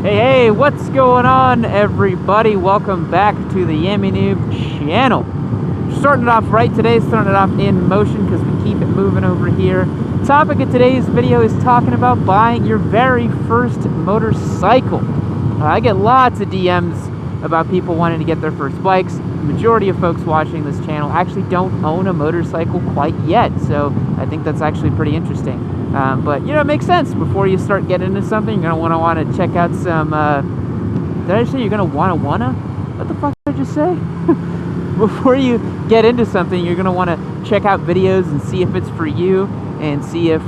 Hey, what's going on, everybody? Welcome back to the Yammie Noob channel. Starting it off right today, starting it off in motion because we keep it moving over here. Topic of today's video is talking about buying your very first motorcycle. I get lots of DMs about people wanting to get their first bikes. The majority of folks watching this channel actually don't own a motorcycle quite yet, so I think that's actually pretty interesting. But, you know, it makes sense. Before you start getting into something, you're going to want to check out some, did I say you're going to wanna? What the fuck did I just say? Before you get into something, you're going to want to check out videos and see if it's for you and see if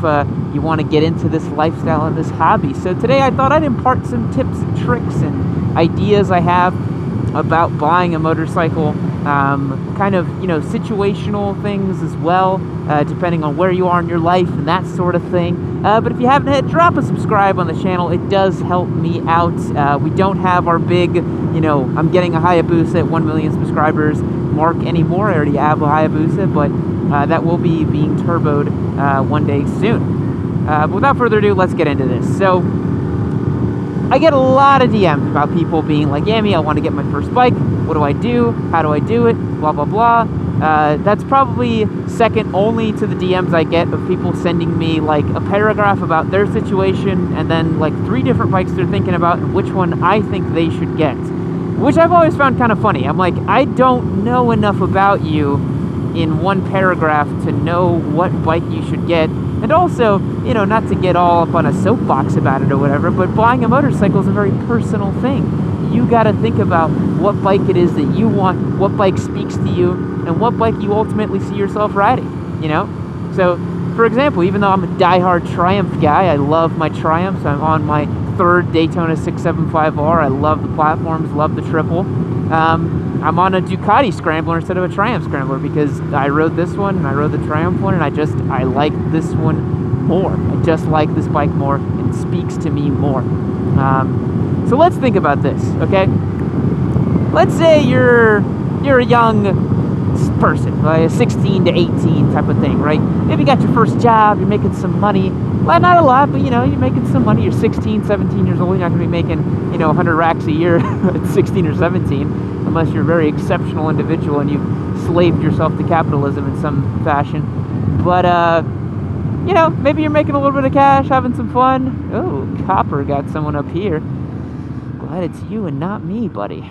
you want to get into this lifestyle and this hobby. So today I thought I'd impart some tips and tricks and ideas I have about buying a motorcycle, kind of, you know, situational things as well, depending on where you are in your life and that sort of thing. But if you haven't hit, drop a subscribe on the channel. It does help me out. We don't have our big, you know, I'm getting a Hayabusa at 1 million subscribers mark anymore. I already have a Hayabusa, but that will be being turboed one day soon. But without further ado, let's get into this. So I get a lot of DMs about people being like, Yammie, I want to get my first bike. What do I do? How do I do it? Blah, blah, blah. That's probably second only to the DMs I get of people sending me like a paragraph about their situation and then like 3 different bikes they're thinking about and which one I think they should get, which I've always found kind of funny. I'm like, I don't know enough about you in one paragraph to know what bike you should get. And also, you know, not to get all up on a soapbox about it or whatever, but buying a motorcycle is a very personal thing. You got to think about what bike it is that you want, what bike speaks to you, and what bike you ultimately see yourself riding, you know? So, for example, even though I'm a diehard Triumph guy, I love my Triumphs. I'm on my 3rd Daytona 675R. I love the platforms, love the triple. I'm on a Ducati Scrambler instead of a Triumph Scrambler because I rode this one and I rode the Triumph one and I like this one more. I just like this bike more and it speaks to me more. So let's think about this, okay? Let's say you're a young person, like 16 to 18 type of thing, right? Maybe you got your first job, you're making some money. Well, not a lot, but you know, you're making some money. You're 16, 17 years old. You're not going to be making, you know, 100 racks a year at 16 or 17, unless you're a very exceptional individual and you've slaved yourself to capitalism in some fashion. But, you know, maybe you're making a little bit of cash, having some fun. Oh, Copper got someone up here. Glad it's you and not me, buddy.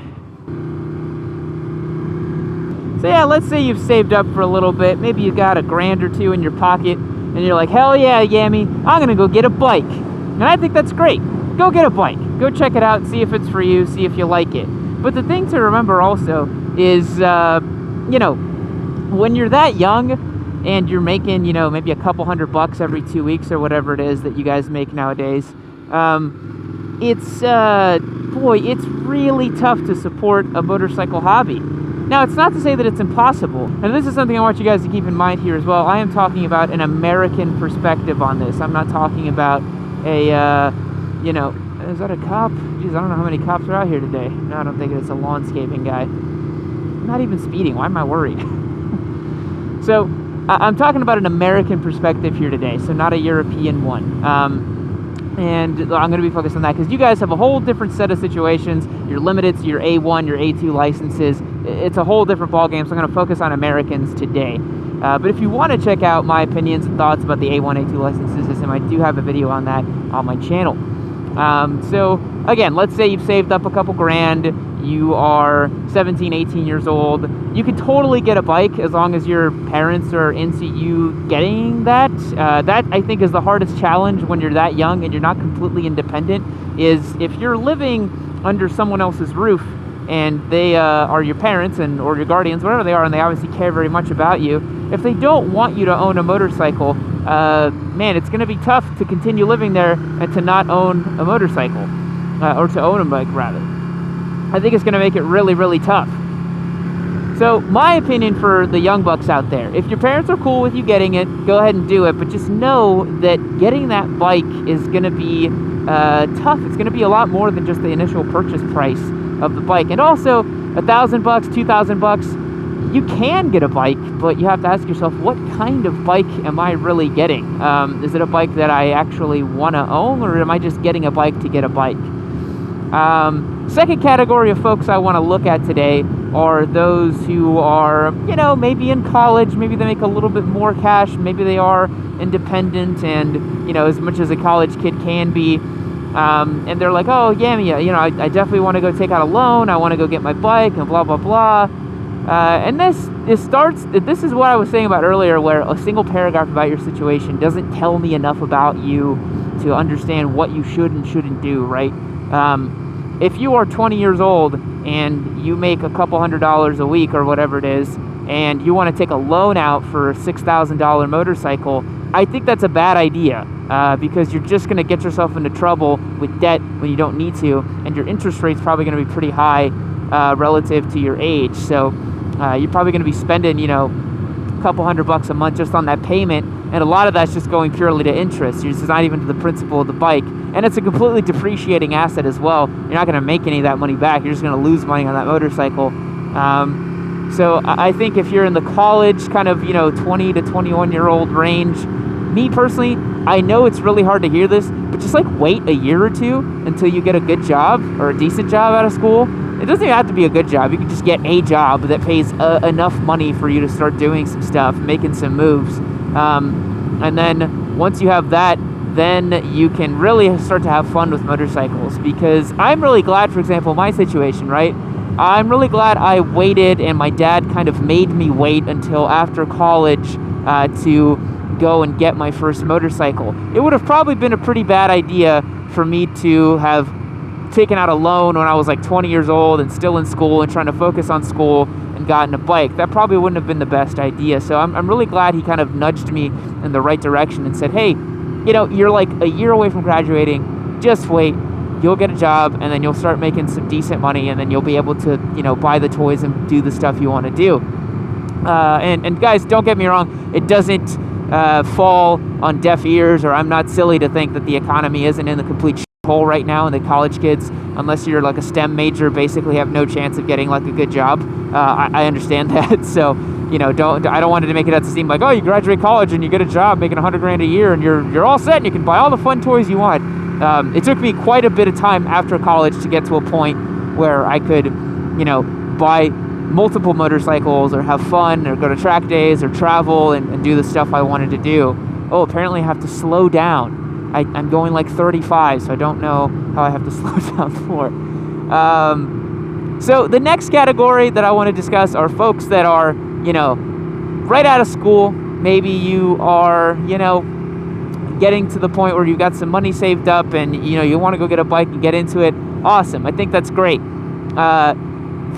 So yeah, let's say you've saved up for a little bit. Maybe you got $1 grand or 2 in your pocket. And you're like, hell yeah, Yammie, I'm going to go get a bike. And I think that's great. Go get a bike. Go check it out, see if it's for you, see if you like it. But the thing to remember also is, you know, when you're that young and you're making, you know, maybe a couple $100 every 2 weeks or whatever it is that you guys make nowadays, it's, boy, it's really tough to support a motorcycle hobby. Now, it's not to say that it's impossible, and this is something I want you guys to keep in mind here as well. I am talking about an American perspective on this. I'm not talking about a, you know, is that a cop? Jeez, I don't know how many cops are out here today. No, I don't think it's a lawnscaping guy. I'm not even speeding. Why am I worried? So, I'm talking about an American perspective here today, so not a European one. And I'm going to be focused on that because you guys have a whole different set of situations. You're limited to your A1, your A2 licenses. It's a whole different ballgame, so I'm going to focus on Americans today. But if you want to check out my opinions and thoughts about the A1, A2 licenses system, I do have a video on that on my channel. So, again, let's say you've saved up a couple grand. You are 17, 18 years old. You could totally get a bike as long as your parents are into you getting that. That, I think, is the hardest challenge when you're that young and you're not completely independent, is if you're living under someone else's roof and they are your parents and or your guardians, whatever they are, and they obviously care very much about you, if they don't want you to own a motorcycle, man, it's going to be tough to continue living there and to not own a motorcycle, or to own a bike, rather. I think it's going to make it really, really tough. So my opinion for the young bucks out there, if your parents are cool with you getting it, go ahead and do it, but just know that getting that bike is going to be tough. It's going to be a lot more than just the initial purchase price of the bike. And also, $1,000, $2,000, you can get a bike, but you have to ask yourself, what kind of bike am I really getting? Is it a bike that I actually want to own, or am I just getting a bike to get a bike? Second category of folks I want to look at today are those who are, you know, maybe in college, maybe they make a little bit more cash, maybe they are independent and, you know, as much as a college kid can be, and they're like, oh, Yammie, you know, I definitely want to go take out a loan, I want to go get my bike, and blah, blah, blah. And this is what I was saying about earlier, where a single paragraph about your situation doesn't tell me enough about you to understand what you should and shouldn't do, right? If you are 20 years old and you make a couple $100s a week or whatever it is, and you want to take a loan out for a $6,000 motorcycle, I think that's a bad idea, because you're just going to get yourself into trouble with debt when you don't need to, and your interest rate's probably going to be pretty high relative to your age. So you're probably going to be spending, you know, a couple $100 a month just on that payment, and a lot of that's just going purely to interest. It's not even to the principal of the bike, and it's a completely depreciating asset as well. You're not going to make any of that money back. You're just going to lose money on that motorcycle. So I think if you're in the college kind of, you know, 20 to 21-year-old range, me personally, I know it's really hard to hear this, but just like wait a year or two until you get a good job or a decent job out of school. It doesn't even have to be a good job. You can just get a job that pays enough money for you to start doing some stuff, making some moves. And then once you have that, then you can really start to have fun with motorcycles. Because I'm really glad, for example, my situation, right? I'm really glad I waited, and my dad kind of made me wait until after college to go and get my first motorcycle. It would have probably been a pretty bad idea for me to have taken out a loan when I was like 20 years old and still in school and trying to focus on school and gotten a bike. That probably wouldn't have been the best idea. So I'm really glad he kind of nudged me in the right direction and said, hey, you know, you're like a year away from graduating, just wait, you'll get a job, and then you'll start making some decent money, and then you'll be able to, you know, buy the toys and do the stuff you want to do. And guys, don't get me wrong, it doesn't fall on deaf ears, or I'm not silly to think that the economy isn't in the complete hole right now, and the college kids, unless you're like a STEM major, basically have no chance of getting like a good job. I understand that. So, you know, I don't want it to make it out to seem like, oh, you graduate college and you get a job making $100,000 a year and you're all set and you can buy all the fun toys you want. It took me quite a bit of time after college to get to a point where I could, you know, buy multiple motorcycles or have fun or go to track days or travel and do the stuff I wanted to do. Oh, apparently I have to slow down. I'm going like 35, so I don't know how I have to slow down for. So the next category that I want to discuss are folks that are, you know, right out of school. Maybe you are, you know, getting to the point where you've got some money saved up and, you know, you want to go get a bike and get into it. Awesome. I think that's great.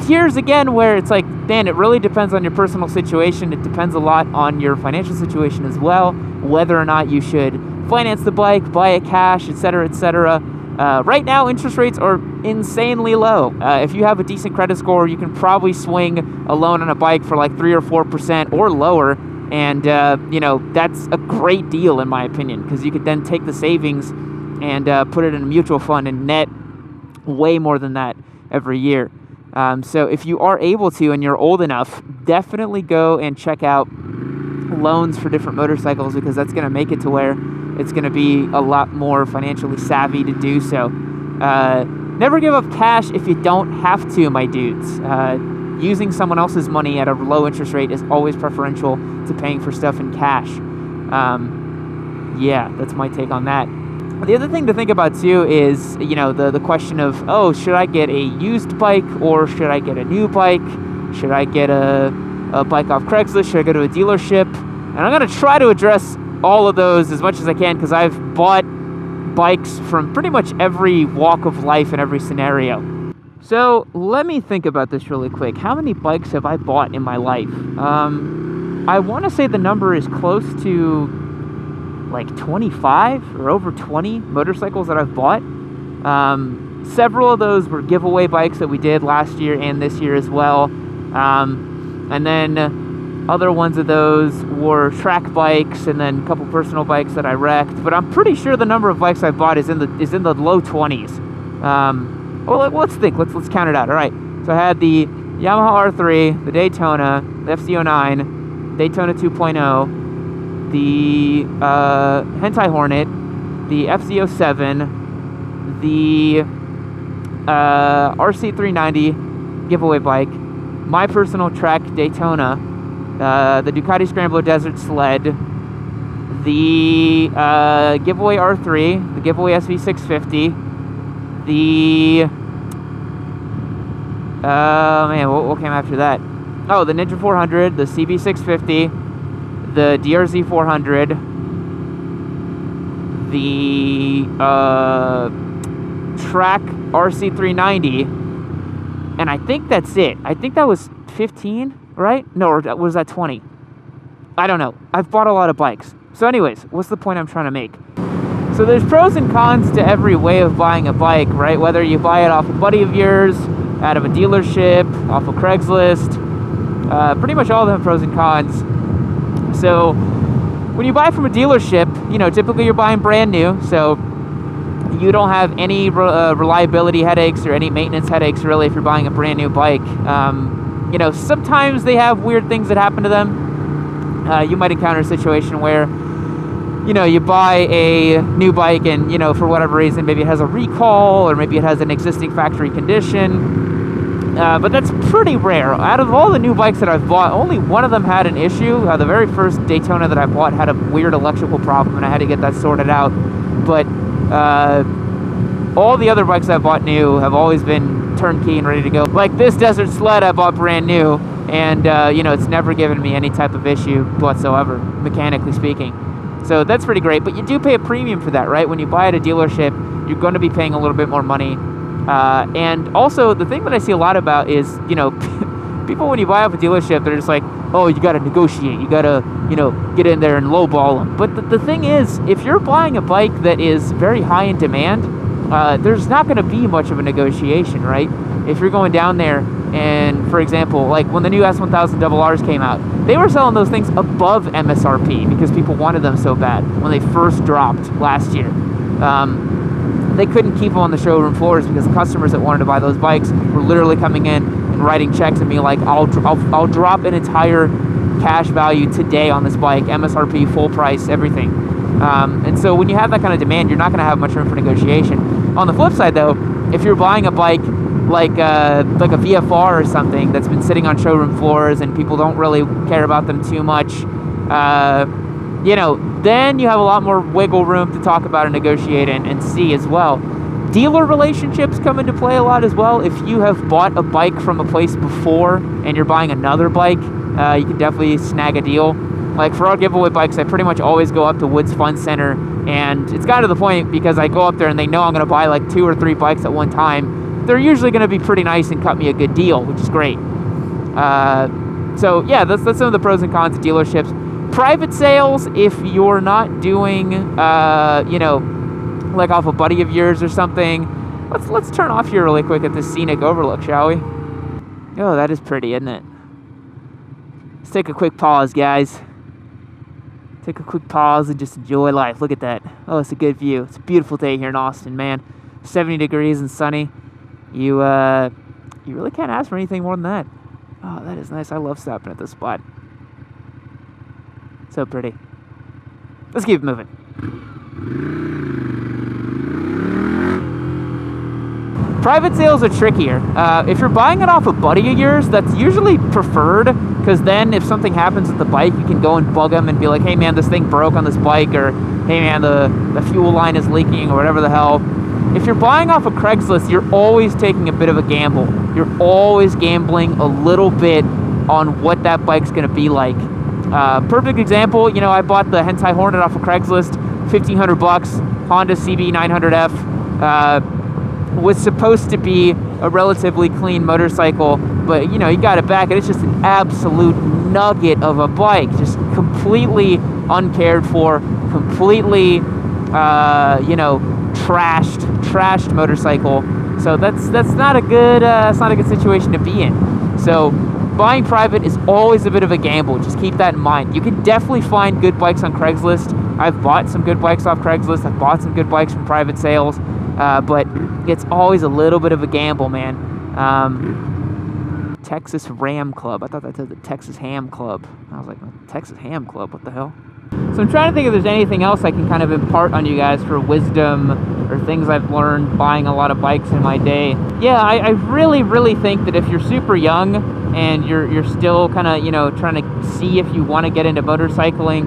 Here's again where it's like, Dan, it really depends on your personal situation. It depends a lot on your financial situation as well, whether or not you should finance the bike, buy it cash, etc., etc. Right now, interest rates are insanely low. If you have a decent credit score, you can probably swing a loan on a bike for like 3 or 4% or lower, and you know, that's a great deal in my opinion, because you could then take the savings and put it in a mutual fund and net way more than that every year. So if you are able to and you're old enough, definitely go and check out loans for different motorcycles, because that's going to make it to where it's going to be a lot more financially savvy to do so. Never give up cash if you don't have to, my dudes. Using someone else's money at a low interest rate is always preferential to paying for stuff in cash. Yeah, that's my take on that. The other thing to think about too is, you know, the question of, oh, should I get a used bike or should I get a new bike? Should I get a bike off Craigslist? Should I go to a dealership? And I'm going to try to address all of those as much as I can, because I've bought bikes from pretty much every walk of life and every scenario. So let me think about this really quick. How many bikes have I bought in my life? I want to say the number is close to like 25 or over 20 motorcycles that I've bought. Several of those were giveaway bikes that we did last year and this year as well. And then other ones of those were track bikes, and then a couple personal bikes that I wrecked. But I'm pretty sure the number of bikes I bought is in the low 20s. Well, let's think. Let's count it out. All right. So I had the Yamaha R3, the Daytona, the FC09, Daytona 2.0, the Hentai Hornet, the FC07, the RC390 giveaway bike, my personal Trek Daytona, the Ducati Scrambler Desert Sled, the giveaway R3, the giveaway SV650, the man, what came after that? Oh, the Ninja 400, the CB650, the DRZ 400, the Track RC390, and I think that's it. I think that was 15, right? No, or was that 20? I don't know. I've bought a lot of bikes. So anyways, what's the point I'm trying to make? So there's pros and cons to every way of buying a bike, right? Whether you buy it off a buddy of yours, out of a dealership, off of Craigslist, pretty much all of them have pros and cons. So when you buy from a dealership, you know, typically you're buying brand new, so you don't have any reliability headaches or any maintenance headaches really if you're buying a brand new bike. You know, sometimes they have weird things that happen to them. You might encounter a situation where, you know, you buy a new bike and, you know, for whatever reason, maybe it has a recall or maybe it has an existing factory condition. But that's pretty rare. Out of all the new bikes that I've bought, only one of them had an issue. The very first Daytona that I bought had a weird electrical problem and I had to get that sorted out. But all the other bikes I bought new have always been turnkey and ready to go. Like this Desert Sled I bought brand new, and you know, it's never given me any type of issue whatsoever, mechanically speaking. So that's pretty great, but you do pay a premium for that, right? When you buy at a dealership, you're going to be paying a little bit more money. And also, the thing that I see a lot about is, you know, people when you buy off a dealership, they're just like, oh, you got to negotiate. You got to, you know, get in there and lowball them. But the thing is, if you're buying a bike that is very high in demand, there's not going to be much of a negotiation, right? If you're going down there and, for example, like when the new S1000 RRs came out, they were selling those things above MSRP because people wanted them so bad when they first dropped last year. They couldn't keep them on the showroom floors because the customers that wanted to buy those bikes were literally coming in and writing checks and being like, I'll drop an entire cash value today on this bike, MSRP, full price, everything. And so when you have that kind of demand, you're not going to have much room for negotiation. On the flip side, though, if you're buying a bike like a VFR or something that's been sitting on showroom floors and people don't really care about them too much, you know, then you have a lot more wiggle room to talk about and negotiate and see as well. Dealer relationships come into play a lot as well. If you have bought a bike from a place before and you're buying another bike, you can definitely snag a deal. Like for our giveaway bikes, I pretty much always go up to Woods Fun Center, and it's kind of the point because I go up there and they know I'm going to buy like 2 or 3 bikes at one time. They're usually going to be pretty nice and cut me a good deal, which is great. So yeah, that's some of the pros and cons of dealerships. Private sales, if you're not doing, you know, like off a buddy of yours or something. Let's turn off here really quick at this scenic overlook, shall we? Oh, that is pretty, isn't it? Let's take a quick pause, guys. Take a quick pause and just enjoy life. Look at that. Oh, it's a good view. It's a beautiful day here in Austin, man. 70 degrees and sunny. You really can't ask for anything more than that. Oh, that is nice. I love stopping at this spot. So pretty. Let's keep moving. Private sales are trickier. If you're buying it off a buddy of yours, that's usually preferred, because then if something happens with the bike, you can go and bug them and be like, hey man, this thing broke on this bike, or hey man, the fuel line is leaking, or whatever the hell. If you're buying off of Craigslist, you're always taking a bit of a gamble. You're always gambling a little bit on what that bike's going to be like. Perfect example, you know, I bought the Hentai Hornet off of Craigslist, $1,500, Honda CB900F. Was supposed to be a relatively clean motorcycle, but you know, you got it back and it's just an absolute nugget of a bike, just completely uncared for, completely you know, trashed motorcycle. So that's not a good situation to be in. So buying private is always a bit of a gamble. Just keep that in mind. You can definitely find good bikes on Craigslist. I've bought some good bikes off Craigslist. I've bought some good bikes from private sales. But it's always a little bit of a gamble, man. Texas Ram Club. I thought that said the Texas Ham Club. I was like, Texas Ham Club, what the hell? So I'm trying to think if there's anything else I can kind of impart on you guys for wisdom or things I've learned buying a lot of bikes in my day. Yeah, I really think that if you're super young and you're still kind of, you know, trying to see if you want to get into motorcycling,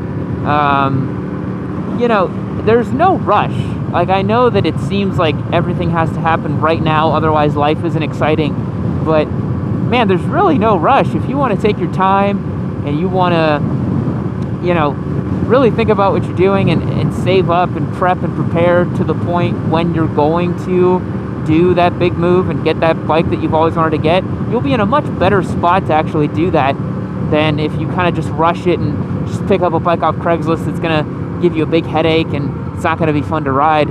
you know, there's no rush. Like, I know that it seems like everything has to happen right now, otherwise life isn't exciting, but man, there's really no rush. If you want to take your time and you want to, you know, really think about what you're doing and save up and prep and prepare to the point when you're going to do that big move and get that bike that you've always wanted to get, you'll be in a much better spot to actually do that than if you kind of just rush it and just pick up a bike off Craigslist that's going to give you a big headache and it's not going to be fun to ride.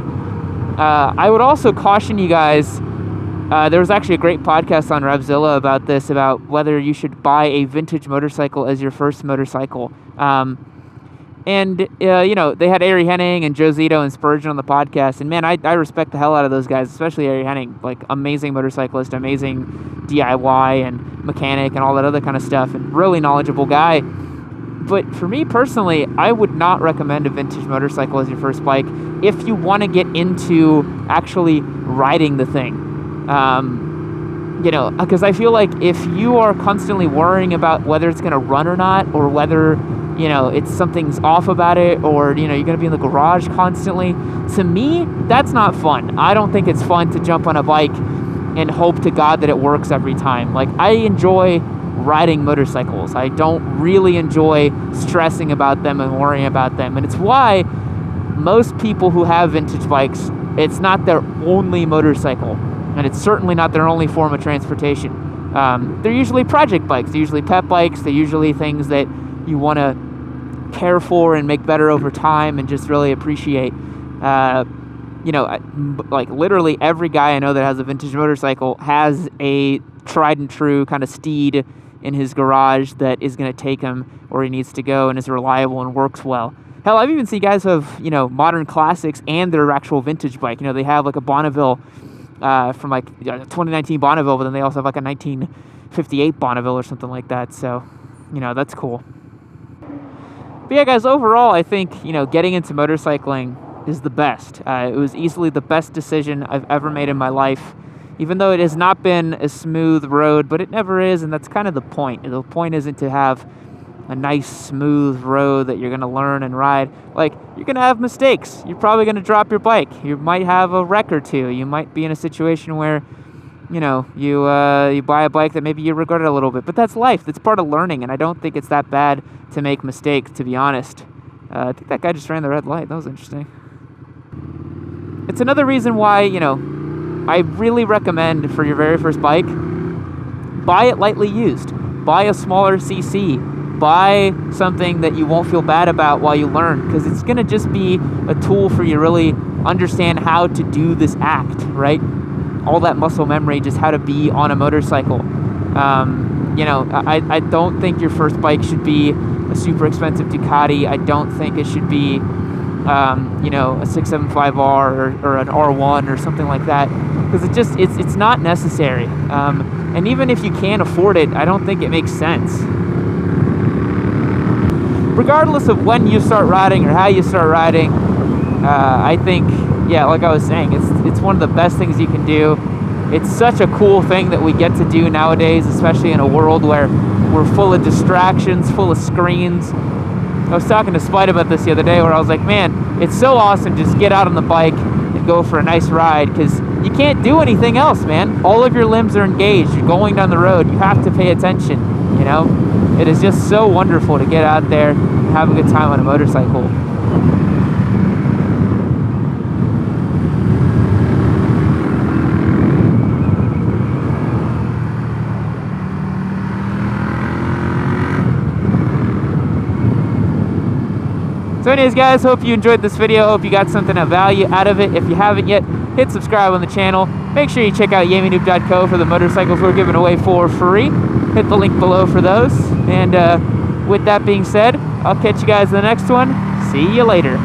I would also caution you guys, there was actually a great podcast on Revzilla about this, about whether you should buy a vintage motorcycle as your first motorcycle. And, you know, they had Ari Henning and Joe Zito and Spurgeon on the podcast. And, man, I respect the hell out of those guys, especially Ari Henning. Like, amazing motorcyclist, amazing DIY and mechanic and all that other kind of stuff. And really knowledgeable guy. But for me personally, I would not recommend a vintage motorcycle as your first bike if you want to get into actually riding the thing. You know, because I feel like if you are constantly worrying about whether it's going to run or not, or whether, you know, it's something's off about it, or, you know, you're going to be in the garage constantly, to me, that's not fun. I don't think it's fun to jump on a bike and hope to God that it works every time. Like, I enjoy riding motorcycles. I don't really enjoy stressing about them and worrying about them. And it's why most people who have vintage bikes, it's not their only motorcycle. And it's certainly not their only form of transportation. They're usually project bikes. They're usually pet bikes. They're usually things that you want to care for and make better over time and just really appreciate. You know, like literally every guy I know that has a vintage motorcycle has a tried and true kind of steed in his garage that is going to take him where he needs to go and is reliable and works well. Hell, I've even seen guys who have, you know, modern classics and their actual vintage bike. You know, they have like a Bonneville from like 2019 Bonneville, but then they also have like a 1958 Bonneville or something like that. So, you know, that's cool. But yeah, guys, overall, I think, you know, getting into motorcycling is the best. It was easily the best decision I've ever made in my life, even though it has not been a smooth road, but it never is, and that's kind of the point. The point isn't to have a nice, smooth road that you're going to learn and ride. Like, you're going to have mistakes. You're probably going to drop your bike. You might have a wreck or two. You might be in a situation where, you know, you buy a bike that maybe you regret it a little bit. But that's life. That's part of learning, and I don't think it's that bad to make mistakes, to be honest. I think that guy just ran the red light. That was interesting. It's another reason why, you know, I really recommend for your very first bike, buy it lightly used. Buy a smaller CC. Buy something that you won't feel bad about while you learn, because it's going to just be a tool for you to really understand how to do this act, right? All that muscle memory, just how to be on a motorcycle. You know, I don't think your first bike should be a super expensive Ducati. I don't think it should be, you know, a 675R or an R1 or something like that, because it's not necessary. And even if you can't afford it, I don't think it makes sense. Regardless of when you start riding or how you start riding, I think, yeah, like I was saying, it's one of the best things you can do. It's such a cool thing that we get to do nowadays, especially in a world where we're full of distractions, full of screens. I was talking to Spite about this the other day, where I was like, man, it's so awesome to just get out on the bike and go for a nice ride, because you can't do anything else, man. All of your limbs are engaged. You're going down the road. You have to pay attention, you know? It is just so wonderful to get out there and have a good time on a motorcycle. So anyways, guys, hope you enjoyed this video. Hope you got something of value out of it. If you haven't yet, hit subscribe on the channel. Make sure you check out YammieNoob.co for the motorcycles we're giving away for free. Hit the link below for those. And with that being said, I'll catch you guys in the next one. See you later.